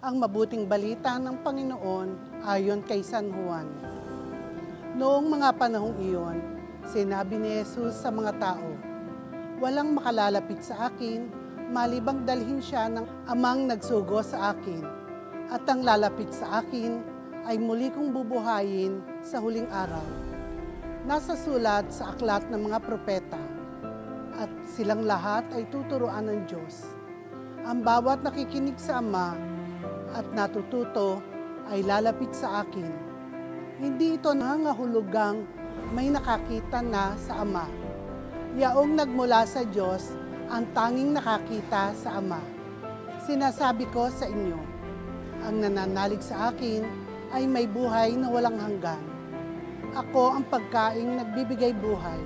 Ang mabuting balita ng Panginoon ayon kay San Juan. Noong mga panahong iyon, sinabi ni Jesus sa mga tao, "Walang makalalapit sa akin, malibang dalhin siya ng amang nagsugo sa akin. At ang lalapit sa akin ay muli kong bubuhayin sa huling araw." Nasa sulat sa aklat ng mga propeta, at silang lahat ay tuturuan ng Diyos. Ang bawat nakikinig sa Ama at natututo ay lalapit sa akin. Hindi ito nangangahulugang may nakakita na sa Ama. Yaong nagmula sa Diyos ang tanging nakakita sa Ama. Sinasabi ko sa inyo, ang nananalig sa akin ay may buhay na walang hanggan. Ako ang pagkaing nagbibigay buhay.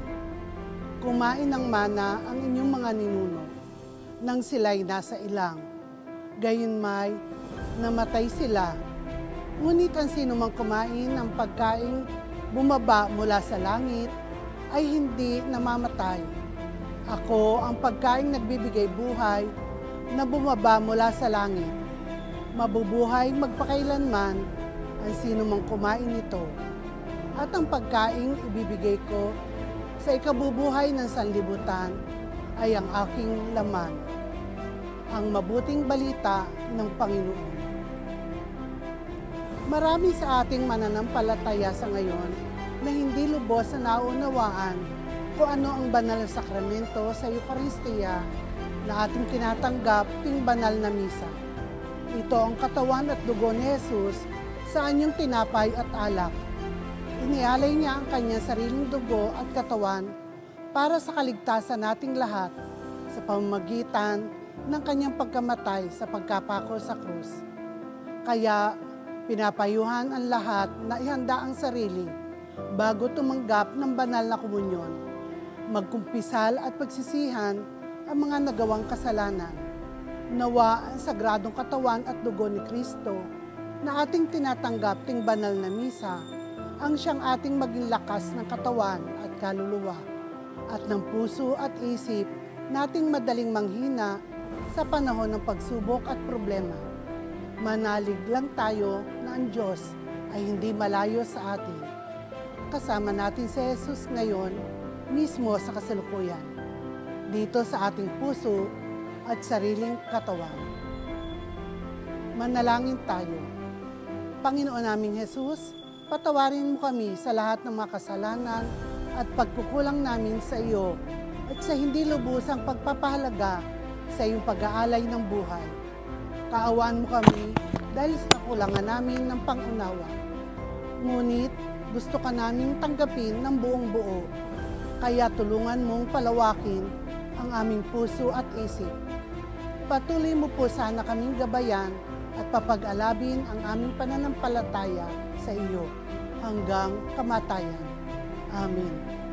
Kumain ng mana ang inyong mga ninuno nang sila'y nasa ilang. Gayunmay, namatay sila. Ngunit ang sinumang kumain ng pagkaing bumaba mula sa langit ay hindi namamatay. Ako ang pagkaing nagbibigay buhay na bumaba mula sa langit. Mabubuhay magpakailanman ang sinumang kumain nito. At ang pagkaing ibibigay ko sa ikabubuhay ng sanlibutan ay ang aking laman, ang mabuting balita ng Panginoon. Marami sa ating mananampalataya sa ngayon na hindi lubos na naunawaan kung ano ang banal na sakramento sa Eucharistia na ating tinatanggap ting banal na misa. Ito ang katawan at dugo ni Jesus sa anyong tinapay at alak. Inialay niya ang kanyang sariling dugo at katawan para sa kaligtasan nating lahat sa pamamagitan ng kanyang pagkamatay sa pagkapako sa krus. Kaya pinapayuhan ang lahat na ihanda ang sarili bago tumanggap ng banal na komunyon, magkumpisal at pagsisihan ang mga nagawang kasalanan. Nawa ang sagradong katawan at dugo ni Kristo na ating tinatanggap ting banal na misa ang siyang ating maging lakas ng katawan at kaluluwa at ng puso at isip nating madaling manghina sa panahon ng pagsubok at problema. Manalig lang tayo na ang Diyos ay hindi malayo sa atin. Kasama natin si Jesus ngayon, mismo sa kasalukuyan, dito sa ating puso at sariling katawan. Manalangin tayo. Panginoon naming Jesus, patawarin mo kami sa lahat ng mga kasalanan at pagkukulang namin sa iyo at sa hindi lubusang pagpapahalaga sa iyong pag-aalay ng buhay. Kaawaan mo kami dahil sa kakulangan namin ng pangunawa. Ngunit gusto ka naming tanggapin ng buong buo. Kaya tulungan mong palawakin ang aming puso at isip. Patuloy mo po sana kaming gabayan at papag-alabin ang aming pananampalataya sa iyo hanggang kamatayan. Amen.